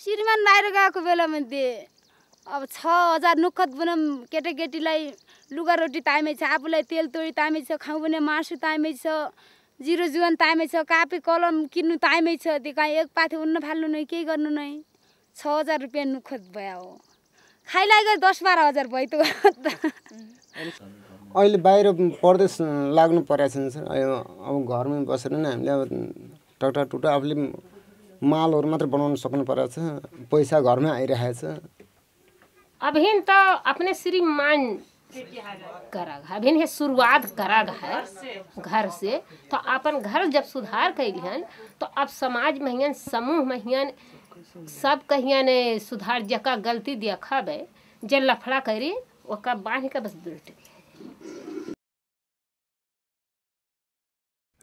श्रीमान बाहिर गएको बेलामध्ये अब 6000 नुखत बनम केटाकेटीलाई लुगा रोटी ताइमै छ, आफूलाई तेल तोडी ताइमै छ, खाउ भने मासु ताइमै छ, जिरो जुवन ताइमै छ, कापी कलम किन्नु ताइमै छ। त्यो कहाँ एक पाथी उन्न फाल्नु नै केही गर्नु नै 6000 रुपैयाँ नुखत भयो। खाइलाई गए 10-12 हजार भयो त। अहिले बाहिर परदेश लाग्नु परेछ नि सर। अब घरमै बसेर नै हामीले अब टक्टा टुटा आफूले मालहरु मात्र बनाउन सक्नु परेछ। पैसा घरमै आइरहेको छ। अभी तो अपने श्रीमान करा अभी है शुरुआत करा है घर से। तो अपन घर जब सुधार कैलिहन तो अब समाज में समूह में सब कहियन सुधार जका गलती देखबे जे लफड़ा करी ओका बांध के बस दुलट।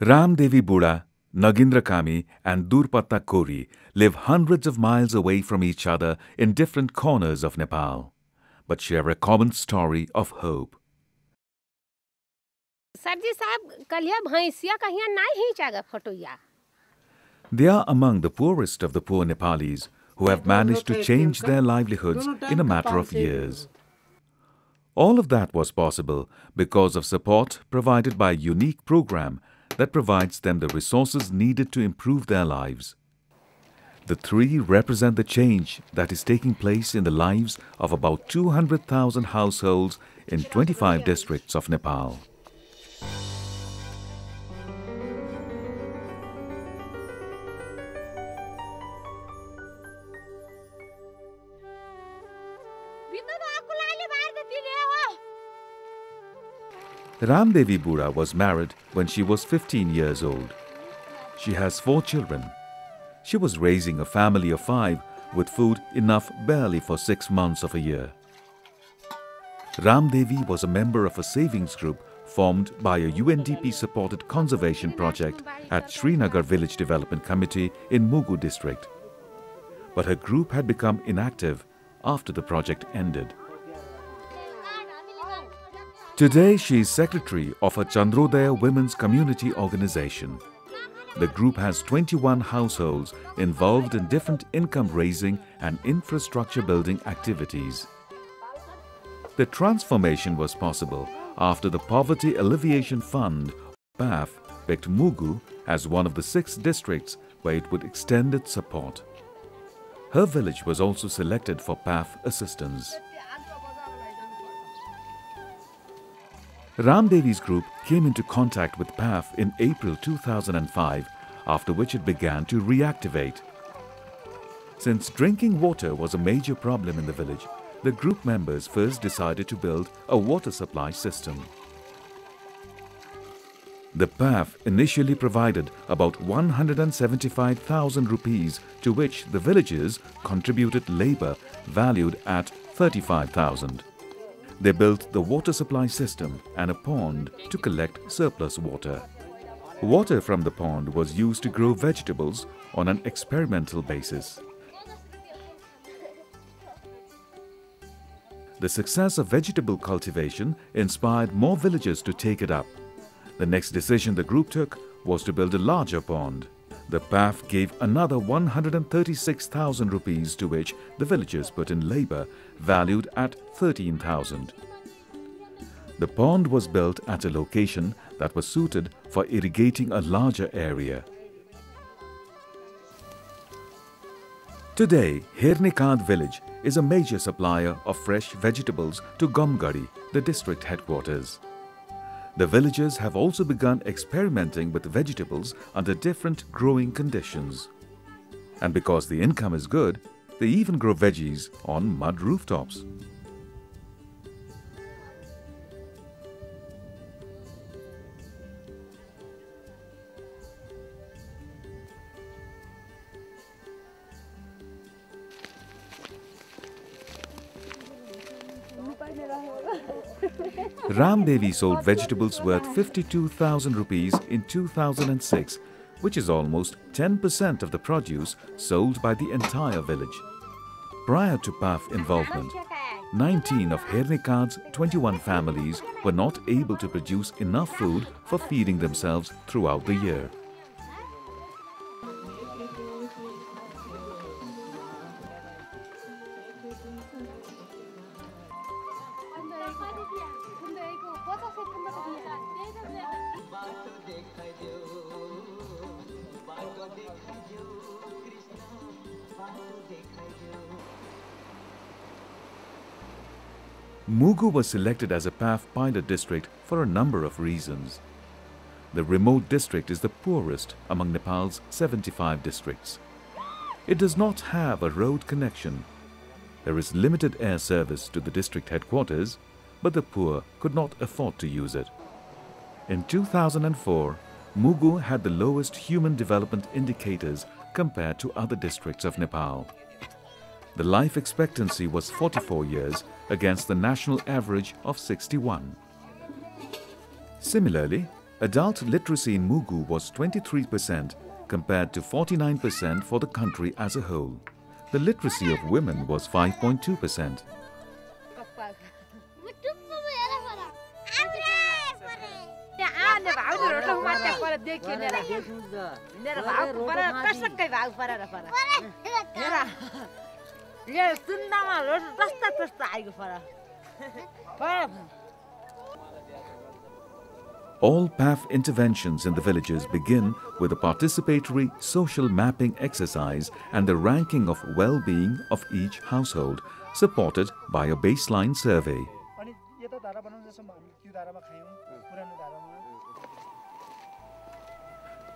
Ramdevi Buddha, Nagindra Kami and Durpatta Kori live hundreds of miles away from each other in different corners of Nepal, but share a common story of hope. सरजी साहब कलिया भैंसिया कहिया नहीं ही चागा फोटोया। They are among the poorest of the poor Nepalis who have managed to change their livelihoods in a matter of years. All of that was possible because of support provided by a unique program that provides them the resources needed to improve their lives. The three represent the change that is taking place in the lives of about 200,000 households in 25 districts of Nepal. Ramdevi Buddha was married when she was 15 years old. She has 4 children. She was raising a family of 5 with food enough barely for 6 months of a year. Ramdevi was a member of a savings group formed by a UNDP-supported conservation project at Srinagar Village Development Committee in Mugu district. But her group had become inactive after the project ended. Today, she is secretary of a Chandrodaya Women's Community Organization. The group has 21 households involved in different income-raising and infrastructure-building activities. The transformation was possible after the Poverty Alleviation Fund, PAF, picked Mugu as one of the 6 districts where it would extend its support. Her village was also selected for PAF assistance. Ramdevi's group came into contact with PAF in April 2005, after which it began to reactivate. Since drinking water was a major problem in the village, the group members first decided to build a water supply system. The PAF initially provided about 175,000 rupees, to which the villagers contributed labor valued at 35,000. They built the water supply system and a pond to collect surplus water. Water from the pond was used to grow vegetables on an experimental basis. The success of vegetable cultivation inspired more villagers to take it up. The next decision the group took was to build a larger pond. The PAF gave another 136,000 rupees, to which the villagers put in labor valued at 13,000. The pond was built at a location that was suited for irrigating a larger area. Today, Hirnikad village is a major supplier of fresh vegetables to Gomgadi, the district headquarters. The villagers have also begun experimenting with vegetables under different growing conditions. And because the income is good, they even grow veggies on mud rooftops. Ramdevi sold vegetables worth 52,000 rupees in 2006, which is almost 10% of the produce sold by the entire village. Prior to PAF involvement, 19 of Hirnikad's 21 families were not able to produce enough food for feeding themselves throughout the year. Mugu was selected as a PAF pilot district for a number of reasons. The remote district is the poorest among Nepal's 75 districts. It does not have a road connection. There is limited air service to the district headquarters, but the poor could not afford to use it. In 2004, Mugu had the lowest human development indicators compared to other districts of Nepal. The life expectancy was 44 years against the national average of 61. Similarly, adult literacy in Mugu was 23% compared to 49% for the country as a whole. The literacy of women was 5.2%. All PAF interventions in the villages begin with a participatory social mapping exercise and the ranking of well-being of each household, supported by a baseline survey.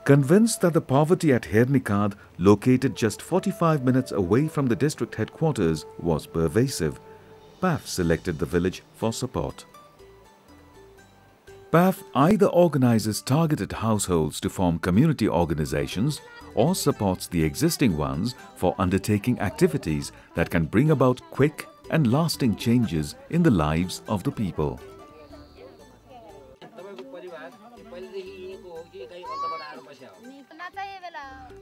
Convinced that the poverty at Hernikad, located just 45 minutes away from the district headquarters, was pervasive, PAF selected the village for support. PAF either organizes targeted households to form community organizations or supports the existing ones for undertaking activities that can bring about quick and lasting changes in the lives of the people.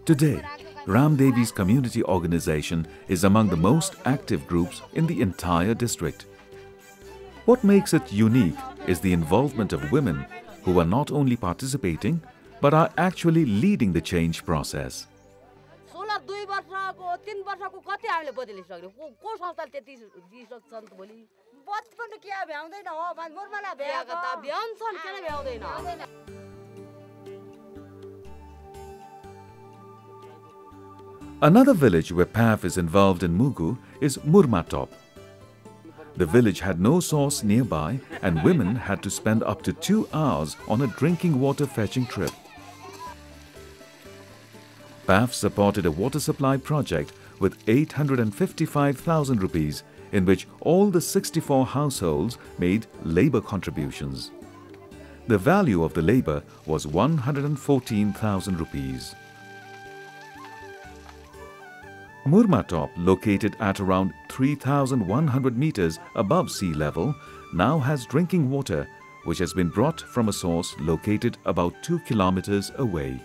Today, Ramdevi's community organization is among the most active groups in the entire district. What makes it unique is the involvement of women who are not only participating but are actually leading the change process. Another village where PAF is involved in Mugu is Murmatop. The village had no source nearby and women had to spend up to 2 hours on a drinking water fetching trip. PAF supported a water supply project with 855,000 rupees, in which all the 64 households made labour contributions. The value of the labour was 114,000 rupees. Murmatop, located at around 3,100 meters above sea level, now has drinking water which has been brought from a source located about 2 kilometers away.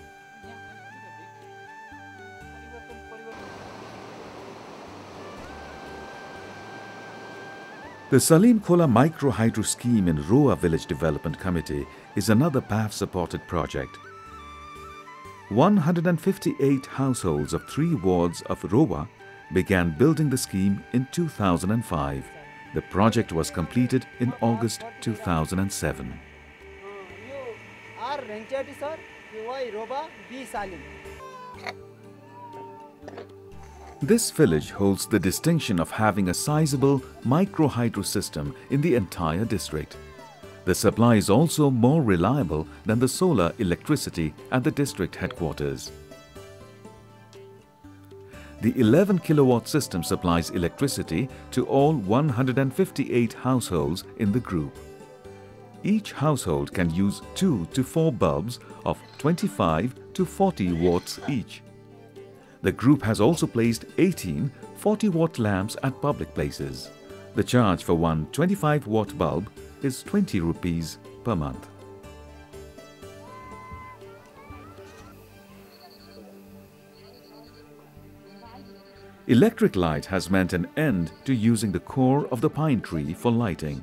The Salim Khola Micro Hydro Scheme in Roa Village Development Committee is another PAF-supported project. 158 households of 3 wards of Roa began building the scheme in 2005. The project was completed in August 2007. This village holds the distinction of having a sizable micro-hydro system in the entire district. The supply is also more reliable than the solar electricity at the district headquarters. The 11 kilowatt system supplies electricity to all 158 households in the group. Each household can use 2 to 4 bulbs of 25 to 40 watts each. The group has also placed 18 40-watt lamps at public places. The charge for one 25-watt bulb is 20 rupees per month. Electric light has meant an end to using the core of the pine tree for lighting.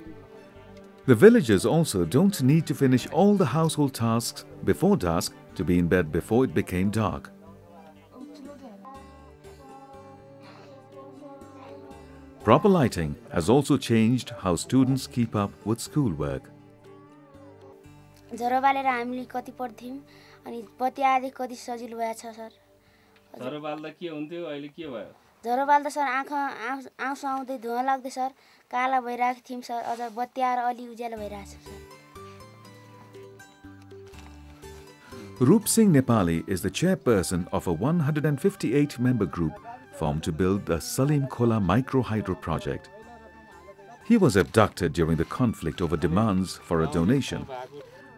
The villagers also don't need to finish all the household tasks before dusk to be in bed before it became dark. Proper lighting has also changed how students keep up with schoolwork. जरो बालेर हामीले कति पढ्थ्यौं अनि बत्ती आदि कति सजिलो भएछ सर जरो बाल्दा के हुन्थ्यो अहिले के भयो जरो बाल्दा सर आँखा आउँछ आउँदै धुवा लाग्दै सर काला भइरहेको थियौँ सर अझ बत्याएर अलि उज्यालो भइरहेछ sir Rup Singh Nepali is the chairperson of a 158-member group formed to build the Salim Khola micro-hydro project. He was abducted during the conflict over demands for a donation.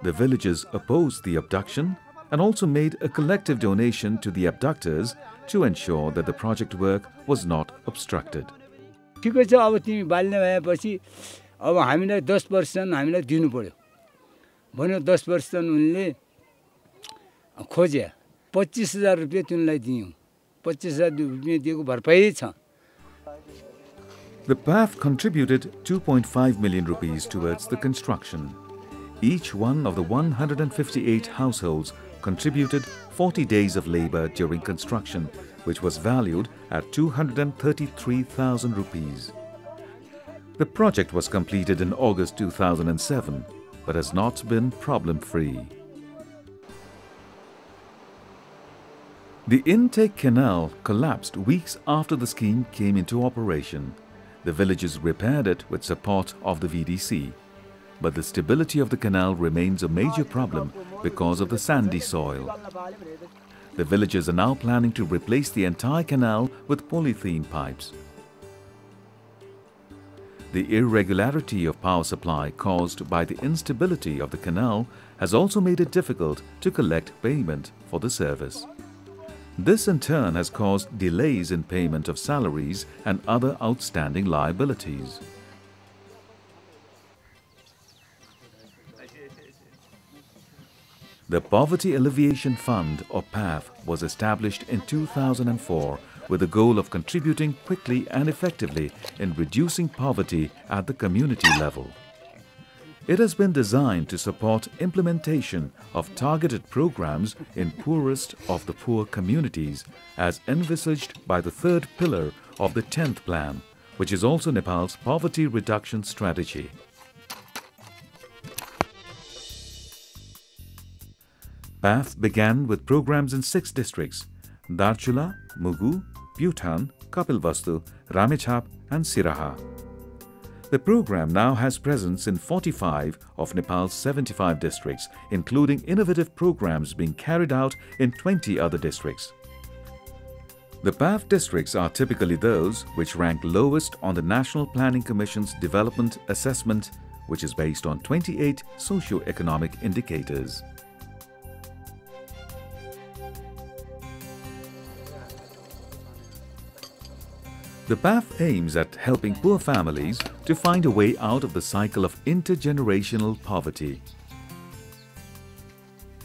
The villagers opposed the abduction and also made a collective donation to the abductors to ensure that the project work was not obstructed. ठिकै छ अब तिमी बाल्ने भएपछि अब हामीलाई 10% हामीलाई दिनु पर्यो भन्यो 10% उनले खोजे 25,000 रुपैयाँ तिमीलाई दियौं 25,000 रुपैयाँ दिएको भरपाई छ The PAF contributed 2.5 million rupees towards the construction. Each one of the 158 households contributed 40 days of labor during construction, which was valued at 233,000 rupees. The project was completed in August 2007, but has not been problem-free. The intake canal collapsed weeks after the scheme came into operation. The villagers repaired it with support of the VDC. But the stability of the canal remains a major problem because of the sandy soil. The villagers are now planning to replace the entire canal with polythene pipes. The irregularity of power supply caused by the instability of the canal has also made it difficult to collect payment for the service. This in turn has caused delays in payment of salaries and other outstanding liabilities. The Poverty Alleviation Fund, or PAF, was established in 2004 with the goal of contributing quickly and effectively in reducing poverty at the community level. It has been designed to support implementation of targeted programs in poorest of the poor communities as envisaged by the third pillar of the 10th plan, which is also Nepal's poverty reduction strategy. PAF began with programs in 6 districts: Darchula, Mugu, Bhutan, Kapilvastu, Ramechhap and Siraha. The program now has presence in 45 of Nepal's 75 districts, including innovative programs being carried out in 20 other districts. The PAF districts are typically those which rank lowest on the National Planning Commission's Development Assessment, which is based on 28 socio-economic indicators. The PAF aims at helping poor families to find a way out of the cycle of intergenerational poverty.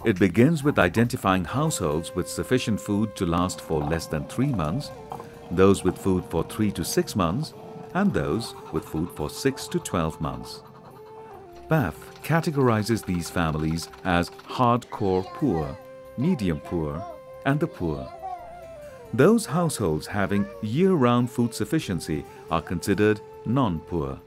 It begins with identifying households with sufficient food to last for less than 3 months, those with food for 3 to 6 months, and those with food for 6 to 12 months. PAF categorizes these families as hardcore poor, medium poor, and the poor. Those households having year-round food sufficiency are considered non-poor.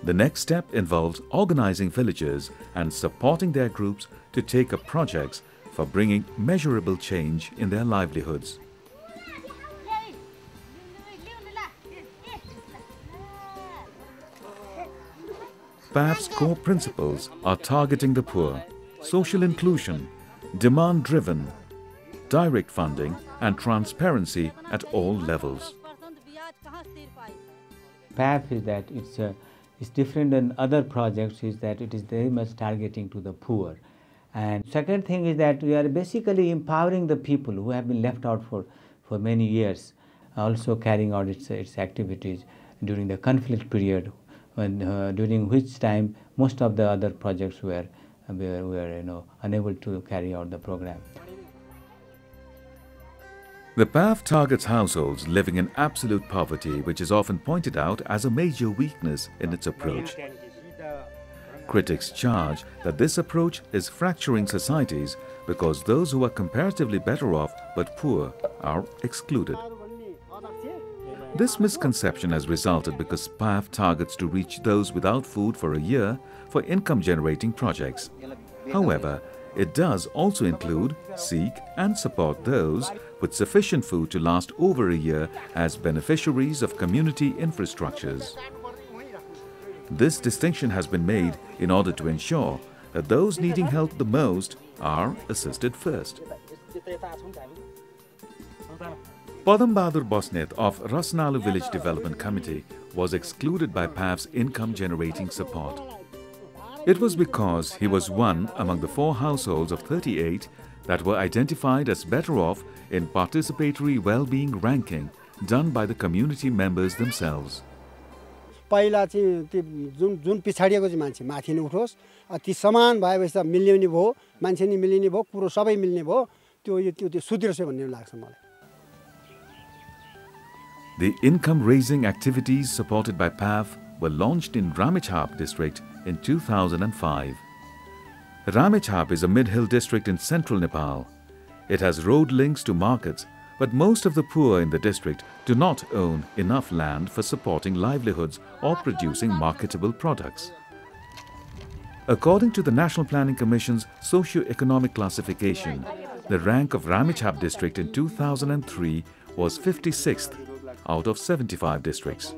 The next step involves organizing villagers and supporting their groups to take up projects for bringing measurable change in their livelihoods. PAF's core principles are targeting the poor, social inclusion, demand-driven, direct funding and transparency at all levels. PAF is that it's different than other projects is that it is very much targeting to the poor. And second thing is that we are basically empowering the people who have been left out for many years, also carrying out its activities during the conflict period, when, during which time most of the other projects were unable to carry out the program. The PAF targets households living in absolute poverty, which is often pointed out as a major weakness in its approach. Critics charge that this approach is fracturing societies because those who are comparatively better off but poor are excluded. This misconception has resulted because PAF targets to reach those without food for a year for income-generating projects. However, it does also include, seek and support those with sufficient food to last over a year as beneficiaries of community infrastructures. This distinction has been made in order to ensure that those needing help the most are assisted first. Padam Bahadur Bosnet of Rasnalu Village Development Committee was excluded by PAF's income-generating support. It was because he was one among the 4 households of 38 that were identified as better off in participatory well-being ranking done by the community members themselves. पहिला चाहिँ त्यो जुन पिछाडिएको चाहिँ मान्छे माथि नै उठोस् ती समान भएपछि त मिल्ने नि भयो मान्छे नि मिल्ने भयो कुरो सबै मिल्ने भयो त्यो सुध्रिछ भन्ने लाग्छ मलाई. The income-raising activities supported by PAF were launched in Ramechhap district in 2005. Ramechhap is a mid-hill district in central Nepal. It has road links to markets, but most of the poor in the district do not own enough land for supporting livelihoods or producing marketable products. According to the National Planning Commission's socio-economic classification, the rank of Ramechhap district in 2003 was 56th out of 75 districts.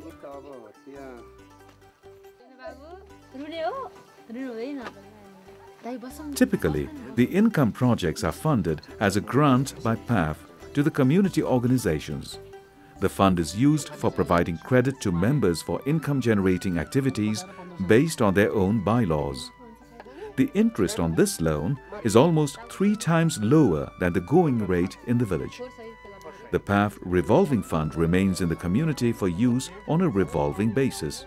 Typically, the income projects are funded as a grant by PAF to the community organizations. The fund is used for providing credit to members for income-generating activities based on their own bylaws. The interest on this loan is almost 3 times lower than the going rate in the village. The PAF revolving fund remains in the community for use on a revolving basis.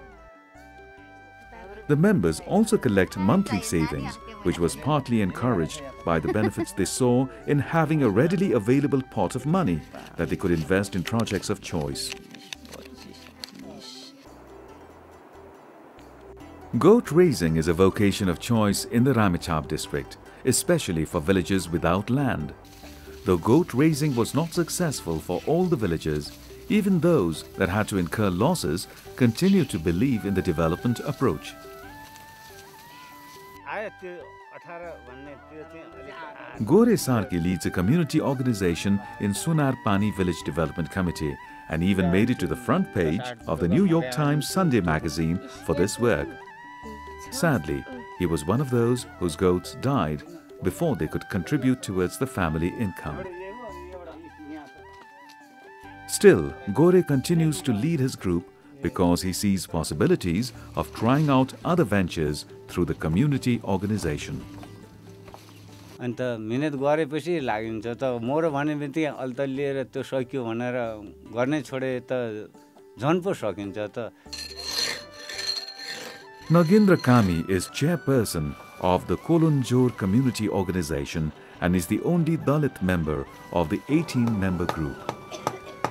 The members also collect monthly savings, which was partly encouraged by the benefits they saw in having a readily available pot of money that they could invest in projects of choice. Goat raising is a vocation of choice in the Ramechhap district, especially for villages without land. Though goat raising was not successful for all the villagers, even those that had to incur losses continued to believe in the development approach. Gore Sarki leads a community organization in Sunar Pani Village Development Committee and even made it to the front page of the New York Times Sunday magazine for this work. Sadly, he was one of those whose goats died before they could contribute towards the family income. Still, Gore continues to lead his group because he sees possibilities of trying out other ventures through the community organization. अन्त मिहिनेत गरेपछि लागिन्छ त मोर भने बित्तिकै अलि त लिएर त्यो सकियो भनेर गर्ने छोडे त झन् पो सकिन्छ त. Nagendra Kami is chairperson of the Kolonjor Community Organization and is the only Dalit member of the 18-member group.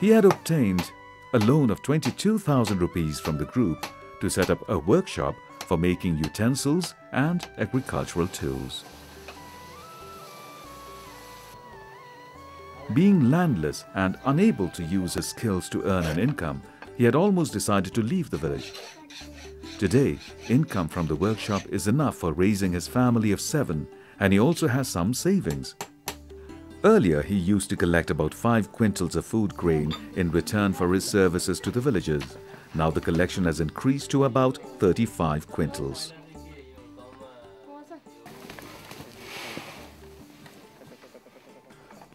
He had obtained a loan of 22,000 rupees from the group to set up a workshop for making utensils and agricultural tools. Being landless and unable to use his skills to earn an income, he had almost decided to leave the village. Today, income from the workshop is enough for raising his family of 7, and he also has some savings. Earlier, he used to collect about 5 quintals of food grain in return for his services to the villagers. Now the collection has increased to about 35 quintals.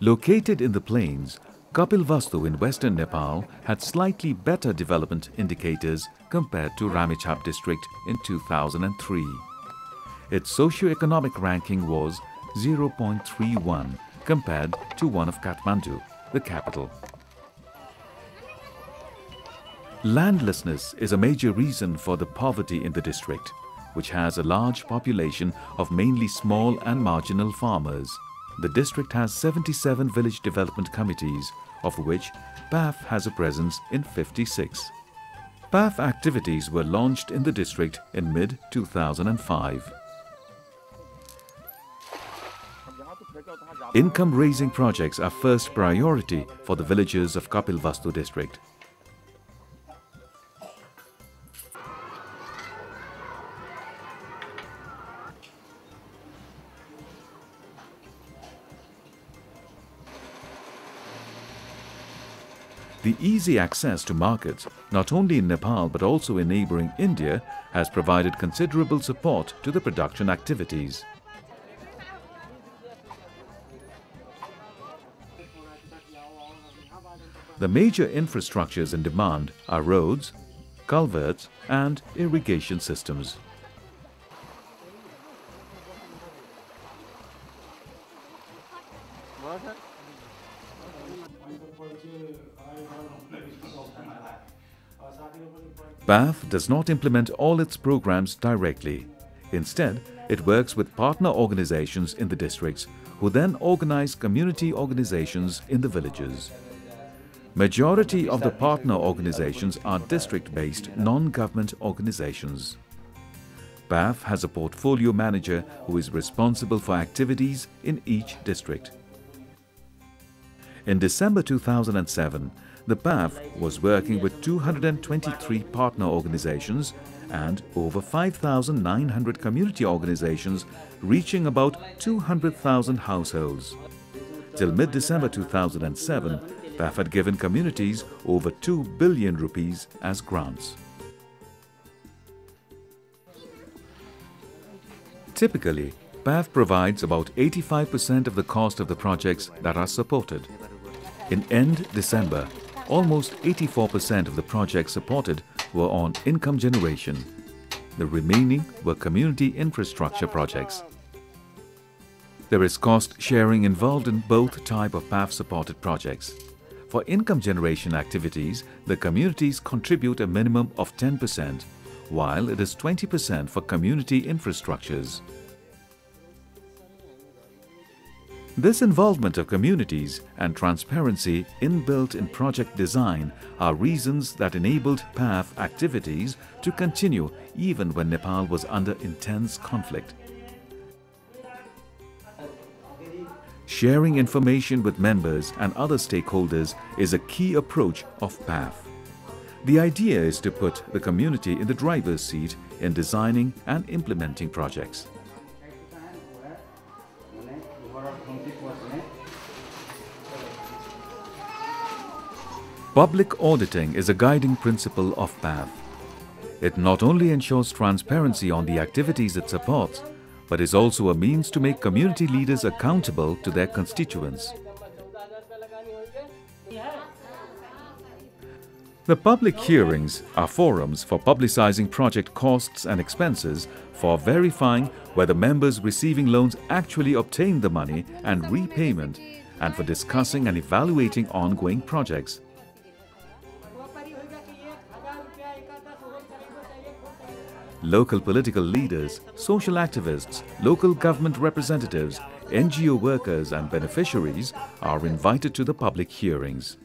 Located in the plains, Kapilvastu in western Nepal had slightly better development indicators compared to Ramechhap district in 2003. Its socio-economic ranking was 0.31 compared to one of Kathmandu, the capital. Landlessness is a major reason for the poverty in the district, which has a large population of mainly small and marginal farmers. The district has 77 village development committees, of which PAF has a presence in 56. PAF activities were launched in the district in mid-2005. Income-raising projects are first priority for the villagers of Kapilvastu district. The easy access to markets, not only in Nepal but also in neighboring India, has provided considerable support to the production activities. The major infrastructures in demand are roads, culverts, and irrigation systems. PAF does not implement all its programs directly. Instead, it works with partner organizations in the districts who then organize community organizations in the villages. Majority of the partner organizations are district-based non-government organizations. PAF has a portfolio manager who is responsible for activities in each district. In December 2007, the PAF was working with 223 partner organizations and over 5,900 community organizations, reaching about 200,000 households. Till mid-December 2007, PAF had given communities over 2 billion rupees as grants. Typically, PAF provides about 85% of the cost of the projects that are supported. In end December, almost 84% of the projects supported were on income generation. The remaining were community infrastructure projects. There is cost sharing involved in both type of PAF-supported projects. For income generation activities, the communities contribute a minimum of 10%, while it is 20% for community infrastructures. This involvement of communities and transparency inbuilt in project design are reasons that enabled PAF activities to continue even when Nepal was under intense conflict. Sharing information with members and other stakeholders is a key approach of PAF. The idea is to put the community in the driver's seat in designing and implementing projects. Public auditing is a guiding principle of PAF. It not only ensures transparency on the activities it supports, but is also a means to make community leaders accountable to their constituents. The public hearings are forums for publicizing project costs and expenses, for verifying whether members receiving loans actually obtain the money and repayment, and for discussing and evaluating ongoing projects. Local political leaders, social activists, local government representatives, NGO workers and beneficiaries are invited to the public hearings.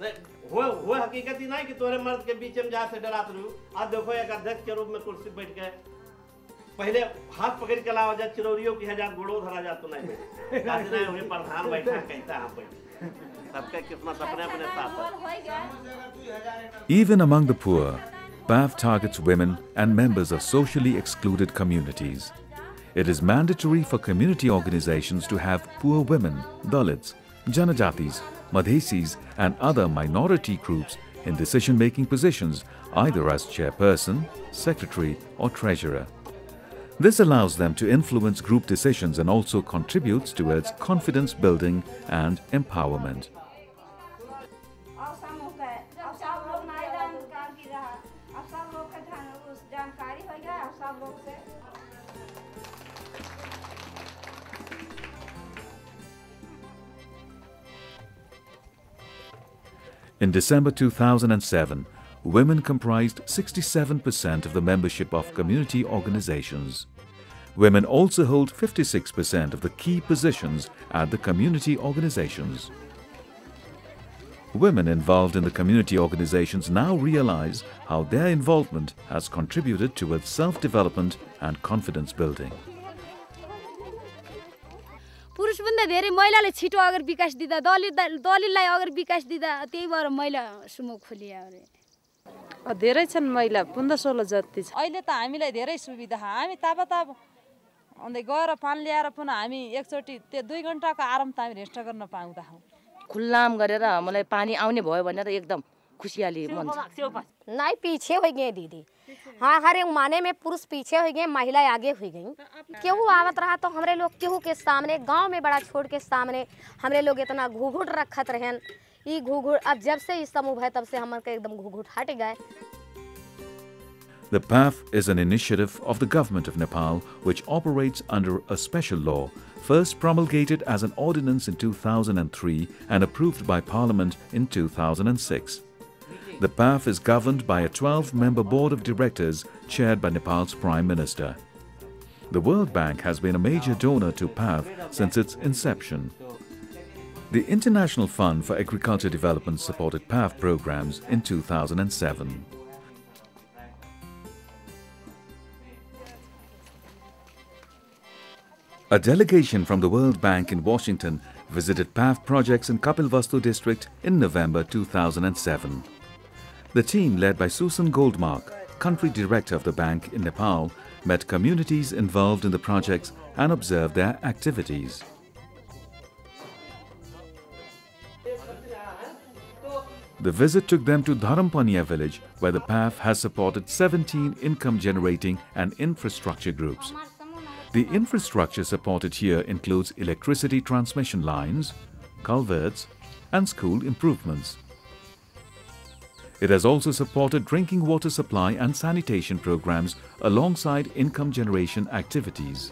Even among the poor, PAF targets women and members of socially excluded communities. It is mandatory for community organizations to have poor women, Dalits, Janajatis, Madhesis and other minority groups in decision-making positions, either as chairperson, secretary or treasurer. This allows them to influence group decisions and also contributes towards confidence building and empowerment. In December 2007, women comprised 67% of the membership of community organizations. Women also hold 56% of the key positions at the community organizations. Women involved in the community organizations now realize how their involvement has contributed towards self-development and confidence building. पुरुषभन्दा धेरै महिलाले छिटो अगर विकास दिदा दलितलाई अगर विकास दिदा त्यही भएर महिला समूह खोलिया अरे धेरै छन् महिला 15-16 जति छ अहिले त हामीलाई धेरै सुविधा हामी तापताप अन्दै गएर पानी ल्याएर पुन हामी एकचोटी त्यो 2 घण्टाको आराम त हामी रेस्ट गर्न पाउँदा हौ खुल्लाम गरेर हामीलाई पानी आउने भयो भने त एकदम खुशियाली मन नहीं पीछे हो गए दीदी। हाँ, हर एक माने में पुरुष पीछे हो गए, महिला आगे हो गई। केहू आवत रहा तो हमरे लोग केहू के सामने गांव में बड़ा छोड़ के सामने हमरे लोग इतना घूघूट रखत रहन। ये घूघूट अब जब से इस समूह है तब से हमारे एकदम घूघूट हट गए। The PAF is an initiative of the Government of Nepal which operates under a special law, first promulgated as an ordinance in 2003 and approved by Parliament in 2006. The PAF is governed by a 12-member board of directors chaired by Nepal's Prime Minister. The World Bank has been a major donor to PAF since its inception. The International Fund for Agriculture Development supported PAF programs in 2007. A delegation from the World Bank in Washington visited PAF projects in Kapilvastu district in November 2007. The team, led by Susan Goldmark, country director of the bank in Nepal, met communities involved in the projects and observed their activities. The visit took them to Dharampania village, where the PAF has supported 17 income-generating and infrastructure groups. The infrastructure supported here includes electricity transmission lines, culverts, and school improvements. It has also supported drinking water supply and sanitation programs alongside income generation activities.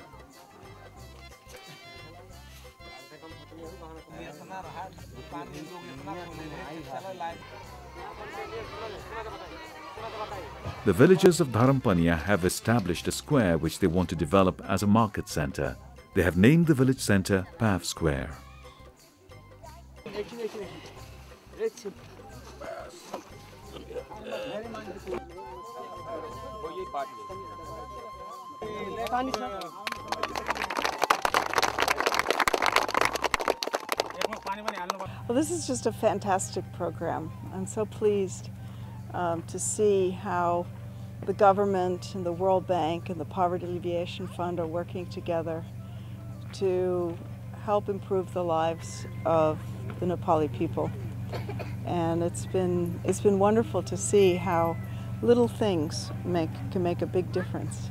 The villagers of Dharampania have established a square which they want to develop as a market center. They have named the village center PAF Square. Well, this is just a fantastic program. I'm so pleased to see how the government and the World Bank and the Poverty Alleviation Fund are working together to help improve the lives of the Nepali people. And it's been wonderful to see how little things can make a big difference.